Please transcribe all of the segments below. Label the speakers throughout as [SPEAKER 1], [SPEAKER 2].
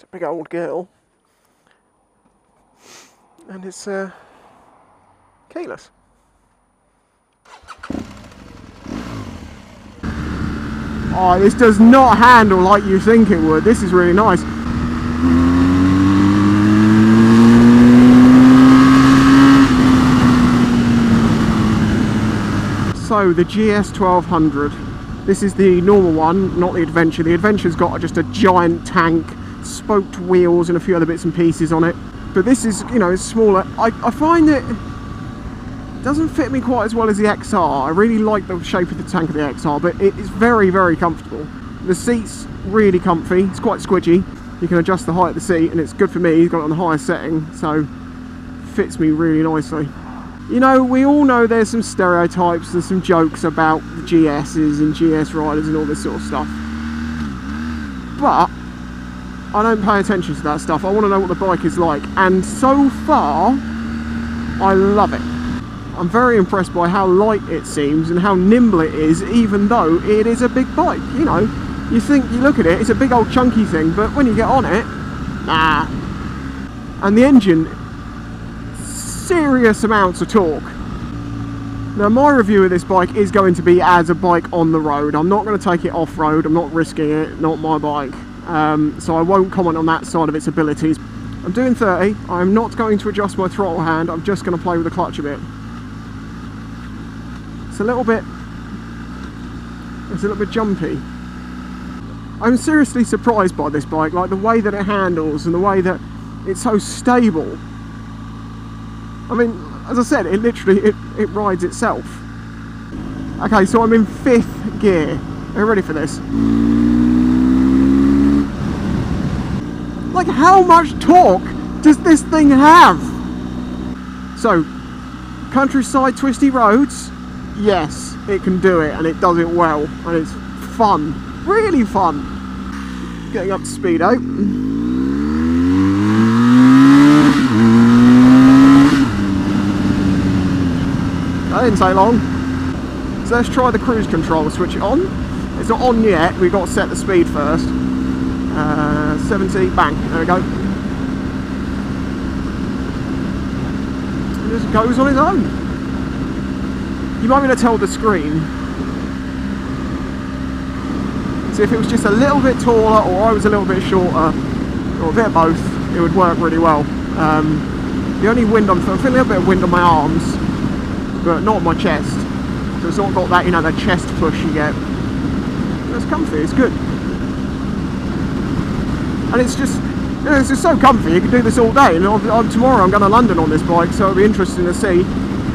[SPEAKER 1] a big old girl. And it's keyless. Oh, this does not handle like you think it would. This is really nice. So the GS1200, this is the normal one, not the Adventure. The Adventure's got just a giant tank, spoked wheels and a few other bits and pieces on it. But this is, you know, it's smaller. I find it doesn't fit me quite as well as the XR. I really like the shape of the tank of the XR, but it is very, very comfortable. The seat's really comfy, it's quite squidgy. You can adjust the height of the seat and it's good for me. He's got it on the highest setting, so fits me really nicely. You know, we all know there's some stereotypes and some jokes about the GSs and GS riders and all this sort of stuff. But I don't pay attention to that stuff. I want to know what the bike is like. And so far, I love it. I'm very impressed by how light it seems and how nimble it is, even though it is a big bike. You know, you look at it, it's a big old chunky thing, but when you get on it, nah. And the engine, serious amounts of torque. Now my review of this bike is going to be as a bike on the road. I'm not going to take it off-road, I'm not risking it, not my bike. So I won't comment on that side of its abilities. I'm doing 30, I'm not going to adjust my throttle hand, I'm just going to play with the clutch a bit. It's a little bit jumpy. I'm seriously surprised by this bike, like the way that it handles and the way that it's so stable. I mean, as I said, it literally, it rides itself. Okay, so I'm in 5th gear. Are you ready for this? Like, how much torque does this thing have? So, countryside twisty roads, yes, it can do it, and it does it well, and it's fun, really fun. Getting up to speed out. That didn't take long. So let's try the cruise control, switch it on. It's not on yet, we've got to set the speed first. 70, bang, there we go. It just goes on its own. You might be able to tell the screen. So if it was just a little bit taller or I was a little bit shorter, or a bit of both, it would work really well. The only wind I'm feeling a little bit of wind on my arms, but not on my chest. So it's not got that, you know, the chest push you get. It's comfy, it's good. And it's just, you know, it's just so comfy, you can do this all day. And tomorrow I'm going to London on this bike, so it'll be interesting to see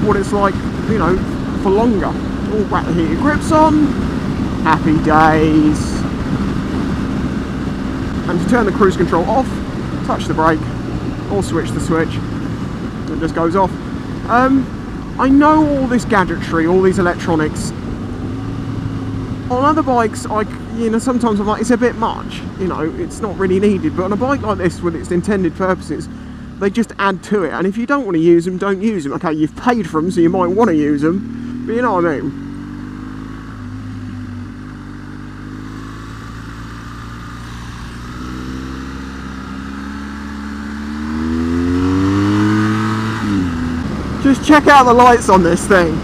[SPEAKER 1] what it's like, you know, for longer. All wrap the heated grips on, happy days. And to turn the cruise control off, touch the brake, or switch the switch, it just goes off. I know all this gadgetry, all these electronics. On other bikes, you know, sometimes I'm like, it's a bit much, you know, it's not really needed. But on a bike like this, with its intended purposes, they just add to it. And if you don't want to use them, don't use them. Okay, you've paid for them, so you might want to use them, but you know what I mean. Just check out the lights on this thing.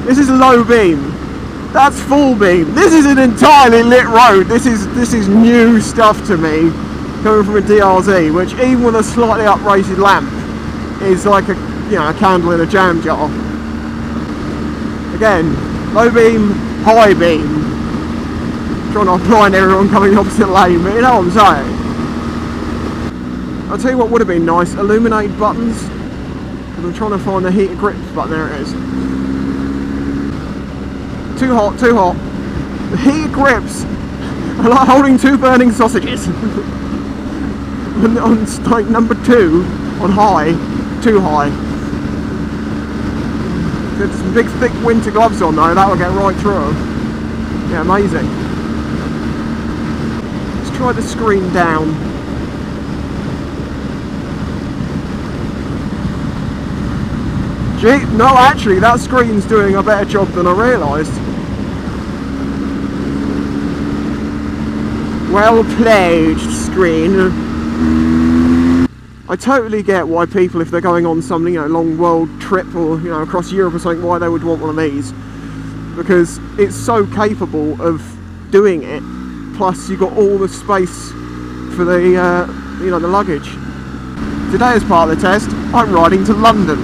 [SPEAKER 1] This is low beam. That's full beam. This is an entirely lit road. This is new stuff to me, coming from a DRZ, which even with a slightly uprated lamp is like a, you know, a candle in a jam jar. Again, low beam, high beam. Trying not to blind everyone coming the opposite lane, but you know what I'm saying. I'll tell you what would have been nice: illuminated buttons. I'm trying to find the heated grips button. There it is. Too hot, too hot. The heated grips are like holding two burning sausages. on like number 2, on high, too high. Get some big thick winter gloves on though, that will get right through them. Yeah, amazing. Let's try the screen down. Gee, no, actually, that screen's doing a better job than I realised. Well played, screen. I totally get why people, if they're going on some, you know, long world trip or, you know, across Europe or something, why they would want one of these, because it's so capable of doing it. Plus, you've got all the space for the, you know, the luggage. Today, as part of the test, I'm riding to London,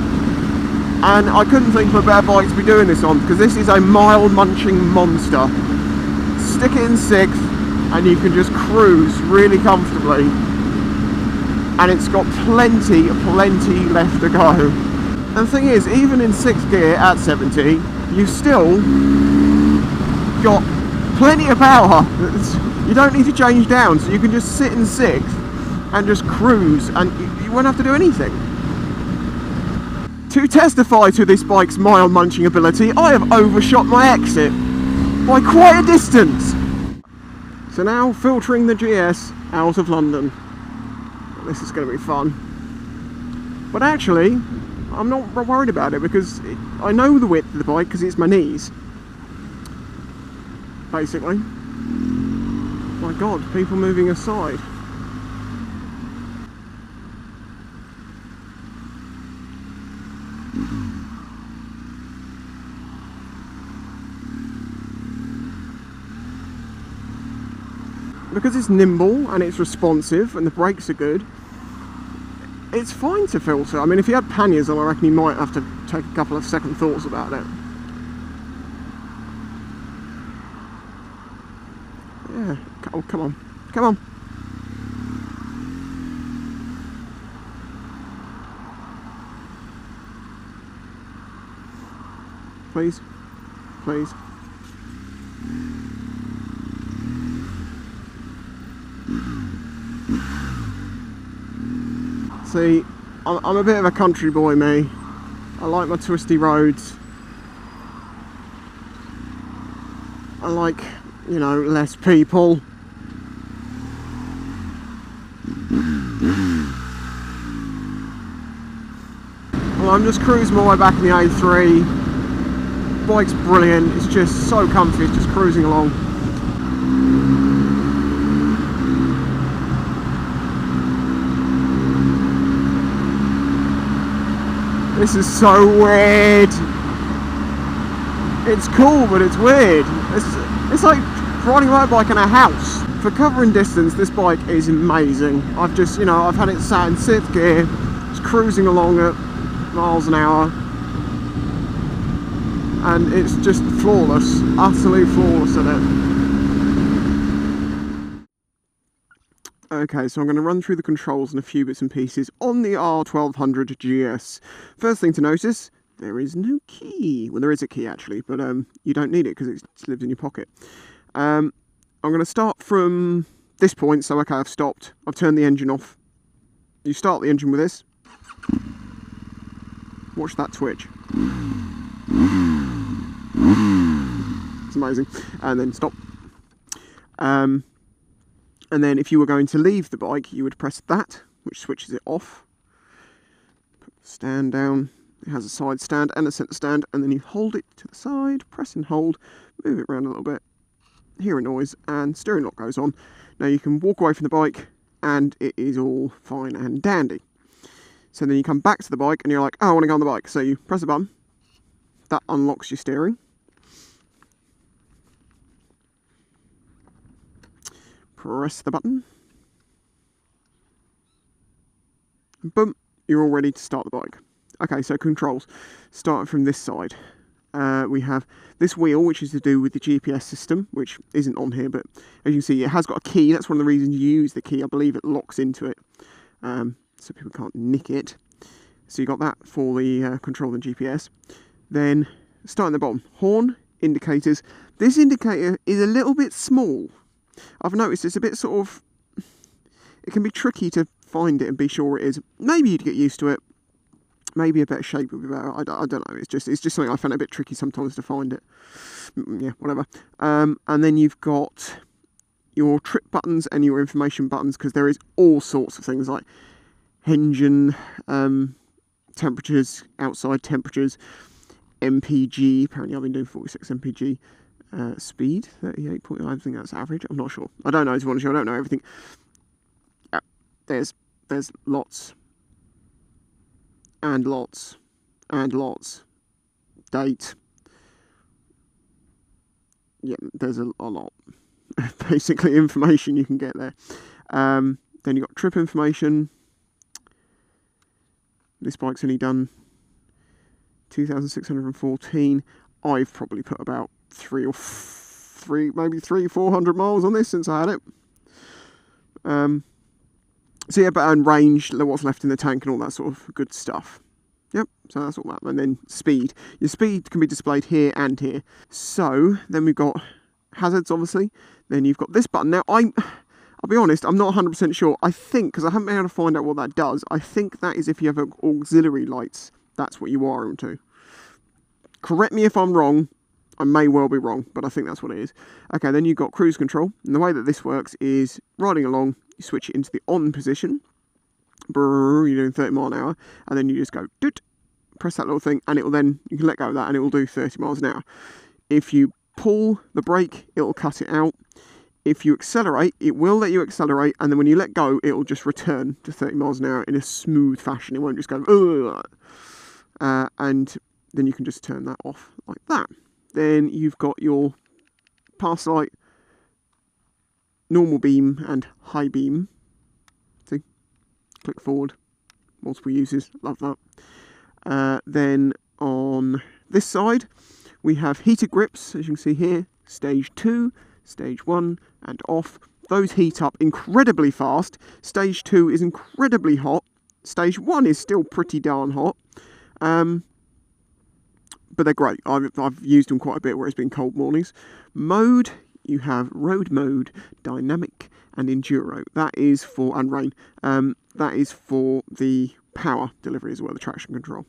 [SPEAKER 1] and I couldn't think of a better bike to be doing this on, because this is a mile-munching monster. Stick it in sixth, and you can just cruise really comfortably. And it's got plenty left to go. And the thing is, even in 6th gear at 70, you've still got plenty of power. You don't need to change down, so you can just sit in 6th and just cruise, and you won't have to do anything. To testify to this bike's mile-munching ability, I have overshot my exit by quite a distance. So now, filtering the GS out of London. This is going to be fun. But actually, I'm not worried about it, because I know the width of the bike because it's my knees. Basically. My God, people moving aside. Because it's nimble and it's responsive and the brakes are good, it's fine to filter. I mean, if you had panniers on, I reckon you might have to take a couple of second thoughts about it. Yeah, oh, come on, come on. Please, please. See, I'm a bit of a country boy, me. I like my twisty roads. I like, you know, less people. Well, I'm just cruising my way back in the A3. Bike's brilliant. It's just so comfy. It's just cruising along. This is so weird. It's cool, but it's weird. It's like riding a motorbike in a house. For covering distance, this bike is amazing. I've just, you know, I've had it sat in 6th gear, just cruising along at miles an hour, and it's just flawless, utterly flawless in it. Okay, so I'm going to run through the controls and a few bits and pieces on the R1200GS. First thing to notice, there is no key. Well, there is a key actually, but you don't need it because it lives in your pocket. I'm going to start from this point, so okay, I've stopped. I've turned the engine off. You start the engine with this. Watch that twitch. It's amazing. And then stop. And then if you were going to leave the bike, you would press that, which switches it off. Put the stand down. It has a side stand and a centre stand, and then you hold it to the side, press and hold, move it around a little bit, hear a noise, and steering lock goes on. Now you can walk away from the bike, and it is all fine and dandy. So then you come back to the bike, and you're like, oh, I want to go on the bike. So you press a button, that unlocks your steering. Press the button, and boom, you're all ready to start the bike. Okay, so controls. Starting from this side, we have this wheel, which is to do with the GPS system, which isn't on here, but as you can see, it has got a key. That's one of the reasons you use the key. I believe it locks into it, so people can't nick it. So you got that for the control and GPS. Then, starting at the bottom, horn, indicators. This indicator is a little bit small. I've noticed it's a bit sort of, it can be tricky to find it and be sure it is. Maybe you'd get used to it. Maybe a better shape would be better. I don't know. It's just something I find a bit tricky sometimes to find it. Yeah, whatever. And then you've got your trip buttons and your information buttons, because there is all sorts of things like engine, temperatures, outside temperatures, MPG. Apparently I've been doing 46 MPG. Speed 38.5, I think that's average. I'm not sure. I don't know, to be honest. I don't know everything. there's lots and lots and lots. Date. Yeah, there's a lot. Basically, information you can get there. Then you've got trip information. This bike's only done 2,614. I've probably put about 400 miles on this since I had it. So yeah, but and range, what's left in the tank and all that sort of good stuff. Yep, so that's all that. And then speed. Your speed can be displayed here and here. So then we've got hazards, obviously. Then you've got this button. Now, I'll be honest, I'm not 100% sure. I think, because I haven't been able to find out what that does, I think that is if you have auxiliary lights, that's what you wire them to. Correct me if I'm wrong. I may well be wrong, but I think that's what it is. Okay, then you've got cruise control. And the way that this works is riding along, you switch it into the on position. Brrr, you're doing 30 miles an hour. And then you just go, doot, press that little thing, and it will then, you can let go of that, and it will do 30 miles an hour. If you pull the brake, it will cut it out. If you accelerate, it will let you accelerate, and then when you let go, it will just return to 30 miles an hour in a smooth fashion. It won't just go, and then you can just turn that off like that. Then you've got your pass light, normal beam and high beam. See? Click forward, multiple uses, love that. Then on this side, we have heated grips, as you can see here, stage 2, stage 1 and off. Those heat up incredibly fast. Stage 2 is incredibly hot. Stage 1 is still pretty darn hot. But they're great. I've used them quite a bit where it's been cold mornings. Mode, you have road mode, dynamic and enduro. That is for, and rain, that is for the power delivery as well, the traction control.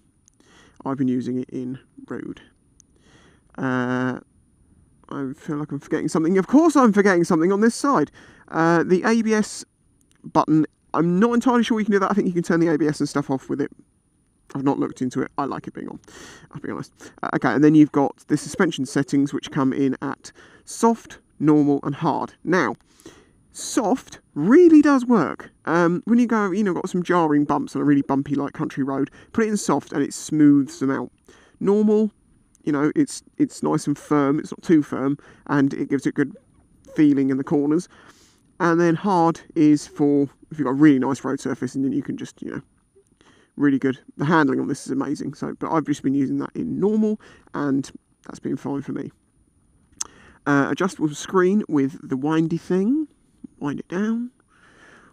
[SPEAKER 1] I've been using it in road. I feel like I'm forgetting something. Of course I'm forgetting something on this side. The ABS button, I'm not entirely sure you can do that. I think you can turn the ABS and stuff off with it. I've not looked into it. I like it being on, I'll be honest. Okay, and then you've got the suspension settings, which come in at soft, normal and hard. Now, soft really does work. When you go, got some jarring bumps on a really bumpy like country road, put it in soft and it smooths them out. Normal, it's nice and firm, it's not too firm, and it gives it good feeling in the corners. And then hard is for if you've got a really nice road surface, and then you can just, really good. The handling on this is amazing. So, but I've just been using that in normal, and that's been fine for me. Adjustable screen with the windy thing. Wind it down,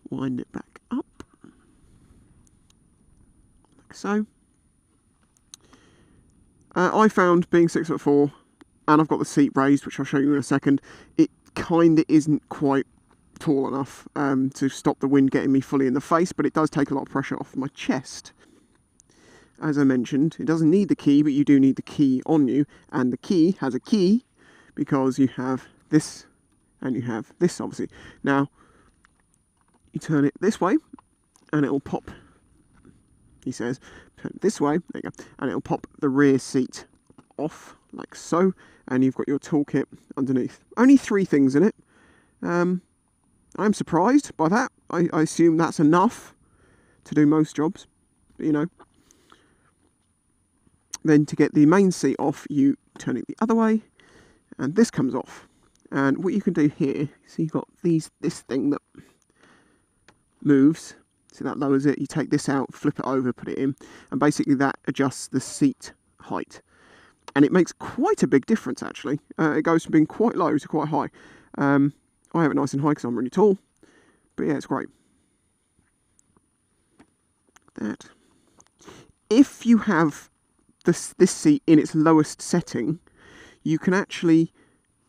[SPEAKER 1] wind it back up, like so. I found, being 6'4", and I've got the seat raised, which I'll show you in a second, it kind of isn't quite tall enough to stop the wind getting me fully in the face, but it does take a lot of pressure off my chest. As I mentioned, it doesn't need the key, but you do need the key on you, and the key has a key because you have this and you have this, obviously. Now, you turn it this way and it'll pop, he says, turn it this way, there you go, and it'll pop the rear seat off like so, and you've got your toolkit underneath. Only 3 things in it. I'm surprised by that. I assume that's enough to do most jobs, but Then to get the main seat off, you turn it the other way, and this comes off. And what you can do here, so you've got this thing that moves, so that lowers it. You take this out, flip it over, put it in, and basically that adjusts the seat height. And it makes quite a big difference, actually. It goes from being quite low to quite high. I have it nice and high because I'm really tall, but yeah, it's great. That. If you have this seat in its lowest setting, you can actually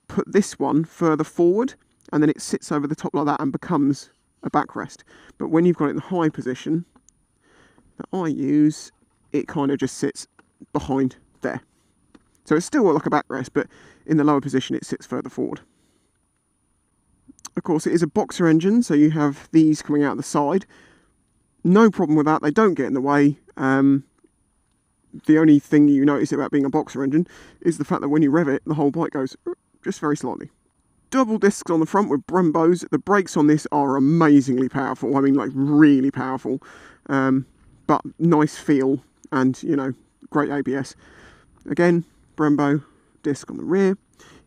[SPEAKER 1] put this one further forward, and then it sits over the top like that and becomes a backrest. But when you've got it in the high position that I use, it kind of just sits behind there. So it's still like a backrest, but in the lower position it sits further forward. Of course, it is a boxer engine, so you have these coming out the side. No problem with that, they don't get in the way. The only thing you notice about being a boxer engine is the fact that when you rev it, the whole bike goes just very slightly. double discs on the front with Brembos. The brakes on this are amazingly powerful. I mean, like really powerful, but nice feel, and you know, great ABS. Again, Brembo disc on the rear.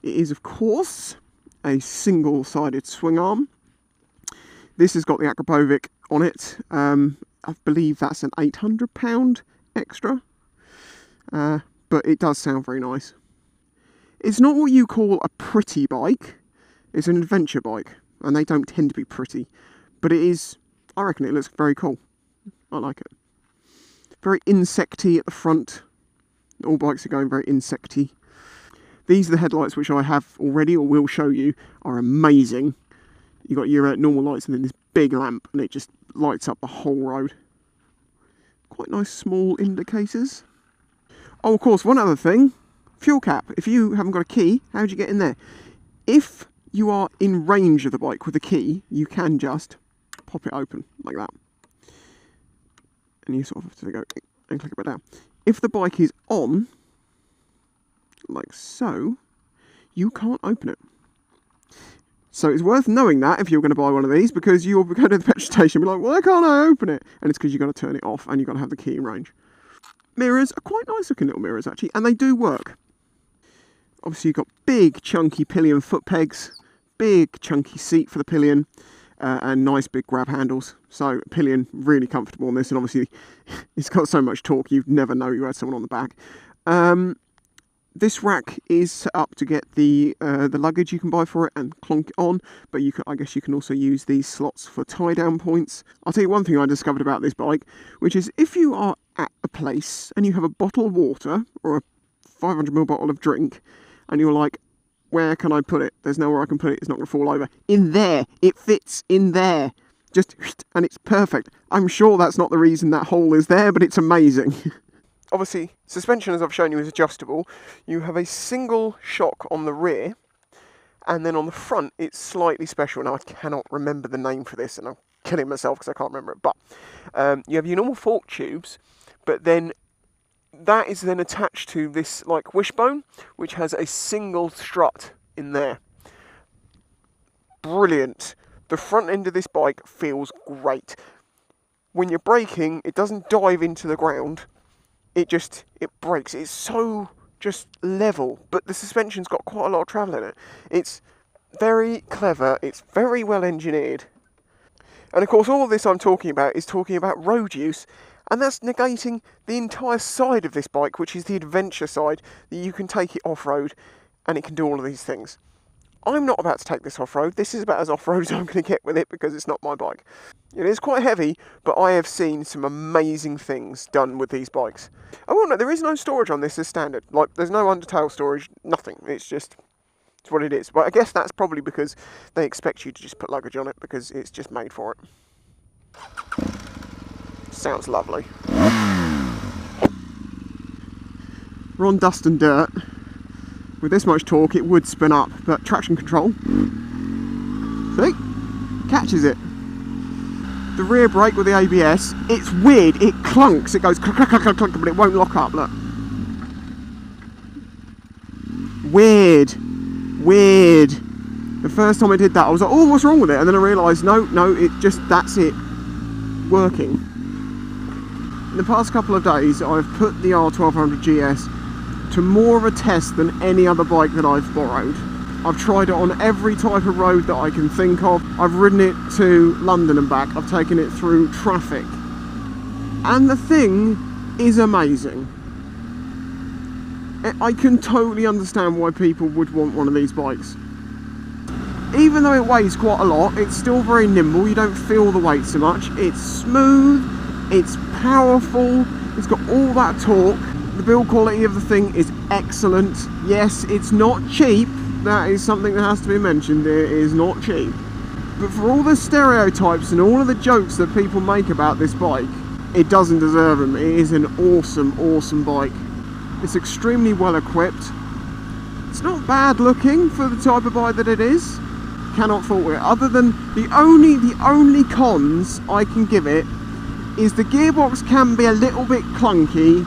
[SPEAKER 1] It is, of course, a single-sided swing arm. This has got the Akrapovic on it. I believe that's an £800 extra, but it does sound very nice. It's not what you call a pretty bike. It's an adventure bike, and they don't tend to be pretty, but it is, I reckon it looks very cool. I like it. Very insecty at the front. All bikes are going very insecty. These are the headlights which I have already, or will show you, are amazing. You've got your normal lights and then this big lamp, and it just lights up the whole road. Quite nice small indicators. Oh, of course, one other thing. Fuel cap. If you haven't got a key, how do you get in there? If you are in range of the bike with a key, you can just pop it open like that. And you sort of have to go and click it back down. If the bike is on, like so, you can't open it. So it's worth knowing that if you're going to buy one of these, because you'll go to the petrol station and be like, why can't I open it? And it's because you've got to turn it off and you've got to have the key in range. Mirrors are quite nice looking little mirrors actually, and they do work. Obviously you've got big chunky pillion foot pegs, big chunky seat for the pillion, and nice big grab handles. So pillion really comfortable on this, and obviously it's got so much torque you'd never know you had someone on the back. This rack is set up to get the luggage you can buy for it and clonk it on, but I guess you can also use these slots for tie-down points. I'll tell you one thing I discovered about this bike, which is if you are at a place and you have a bottle of water or a 500ml bottle of drink, and you're like, where can I put it? There's nowhere I can put it, it's not going to fall over. In there! It fits in there! Just, and it's perfect. I'm sure that's not the reason that hole is there, but it's amazing. Obviously, suspension, as I've shown you, is adjustable. You have a single shock on the rear, and then on the front, it's slightly special. Now, I cannot remember the name for this, and I'm killing myself because I can't remember it. But you have your normal fork tubes, but then that is then attached to this, like, wishbone, which has a single strut in there. Brilliant. The front end of this bike feels great. When you're braking, it doesn't dive into the ground. It brakes. It's so just level, but the suspension's got quite a lot of travel in it. It's very clever. It's very well engineered. And of course, all of this I'm talking about is talking about road use, and that's negating the entire side of this bike, which is the adventure side, that you can take it off-road, and it can do all of these things. I'm not about to take this off-road. This is about as off-road as I'm going to get with it, because it's not my bike. It is quite heavy, but I have seen some amazing things done with these bikes. Oh, well, no, there is no storage on this as standard. Like, there's no undertail storage, nothing. It's what it is. But I guess that's probably because they expect you to just put luggage on it, because it's just made for it. Sounds lovely. We're on dust and dirt. With this much torque, it would spin up, but traction control, see, catches it. The rear brake with the ABS, it's weird, it clunks, it goes cluck, cluck, cluck, cluck, but it won't lock up, look. Weird. The first time I did that, I was like, oh, what's wrong with it? And then I realised, no, that's it, working. In the past couple of days, I've put the R1200GS to more of a test than any other bike that I've borrowed. I've tried it on every type of road that I can think of. I've ridden it to London and back. I've taken it through traffic. And the thing is amazing. I can totally understand why people would want one of these bikes. Even though it weighs quite a lot, it's still very nimble. You don't feel the weight so much. It's smooth, it's powerful, it's got all that torque. The build quality of the thing is excellent. Yes, it's not cheap. That is something that has to be mentioned. It is not cheap. But for all the stereotypes and all of the jokes that people make about this bike, it doesn't deserve them. It is an awesome, awesome bike. It's extremely well equipped. It's not bad looking for the type of bike that it is. Cannot fault it. Other than the only cons I can give it is the gearbox can be a little bit clunky.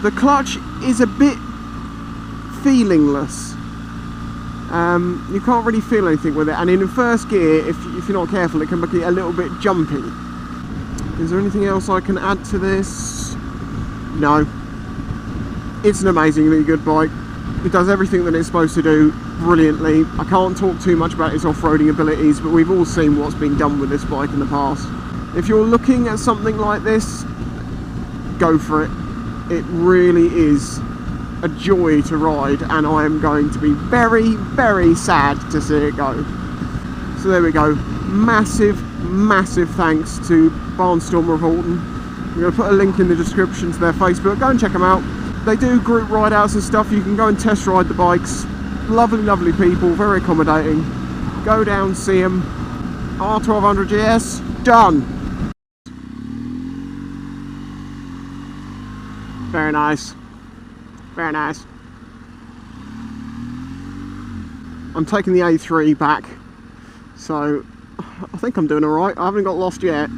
[SPEAKER 1] The clutch is a bit feelingless, You can't really feel anything with it, and in first gear, if you're not careful, it can make it a little bit jumpy. Is there anything else I can add to this? No. It's an amazingly good bike. It does everything that it's supposed to do brilliantly. I can't talk too much about its off-roading abilities, but we've all seen what's been done with this bike in the past. If you're looking at something like this, go for it. It really is a joy to ride, and I am going to be very, very sad to see it go. So there we go. Massive thanks to Barnstormer of Alton. I'm going to put a link in the description to their Facebook. Go and check them out. They do group ride outs and stuff. You can go and test ride the bikes. Lovely people, very accommodating. Go down, see them. R1200GS, done. Very nice. Very nice. I'm taking the A3 back, so I think I'm doing alright. I haven't got lost yet.